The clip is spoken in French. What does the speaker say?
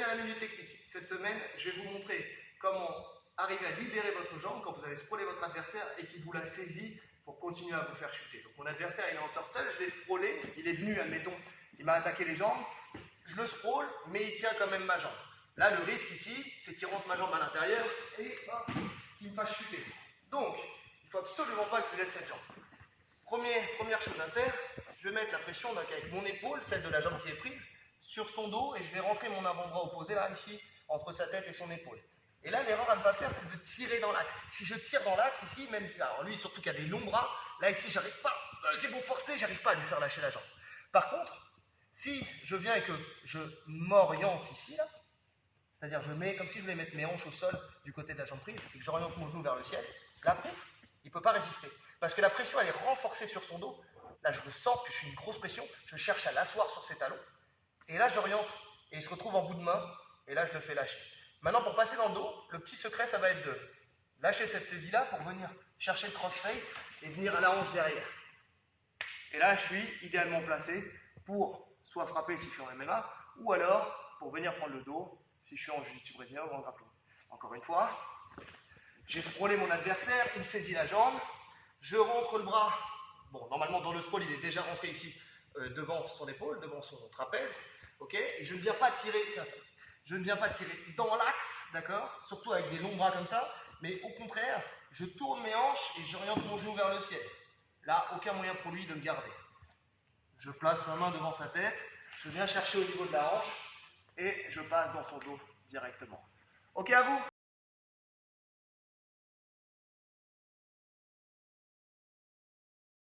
à la Minute Technique. Cette semaine, je vais vous montrer comment arriver à libérer votre jambe quand vous avez sprawlé votre adversaire et qu'il vous la saisit pour continuer à vous faire chuter. Donc mon adversaire, il est en turtle, je l'ai sprawlé, il est venu, admettons, il m'a attaqué les jambes, je le sprawl, mais il tient quand même ma jambe. Là, le risque ici, c'est qu'il rentre ma jambe à l'intérieur et qu'il me fasse chuter. Donc, il ne faut absolument pas que je laisse cette jambe. Première chose à faire, je vais mettre la pression avec mon épaule, celle de la jambe qui est prise, sur son dos et je vais rentrer mon avant-bras opposé là, ici, entre sa tête et son épaule. Et là, l'erreur à ne pas faire, c'est de tirer dans l'axe. Si je tire dans l'axe ici, même, alors lui surtout qu'il a des longs bras, là ici, j'arrive pas, j'ai beau forcer, j'arrive pas à lui faire lâcher la jambe. Par contre, si je viens et que je m'oriente ici, là, c'est-à-dire je mets comme si je voulais mettre mes hanches au sol du côté de la jambe prise et que j'oriente mon genou vers le ciel, là, pouf, il ne peut pas résister. Parce que la pression, elle est renforcée sur son dos. Là, je le sens que je suis une grosse pression, je cherche à l'asseoir sur ses talons. Et là, j'oriente et il se retrouve en bout de main et là, je le fais lâcher. Maintenant, pour passer dans le dos, le petit secret, ça va être de lâcher cette saisie-là pour venir chercher le cross-face et venir à la hanche derrière. Et là, je suis idéalement placé pour soit frapper si je suis en MMA ou alors pour venir prendre le dos si je suis en jiu-jitsu brésilien ou en grappling. Encore une fois, j'ai sprawlé mon adversaire, il me saisit la jambe, je rentre le bras. Bon, normalement, dans le sprawl, il est déjà rentré ici devant son épaule, devant son trapèze. Ok, et je ne viens pas tirer, je ne viens pas tirer dans l'axe, d'accord, surtout avec des longs bras comme ça, mais au contraire, je tourne mes hanches et j'oriente mon genou vers le ciel. Là, aucun moyen pour lui de me garder. Je place ma main devant sa tête, je viens chercher au niveau de la hanche et je passe dans son dos directement. Ok à vous?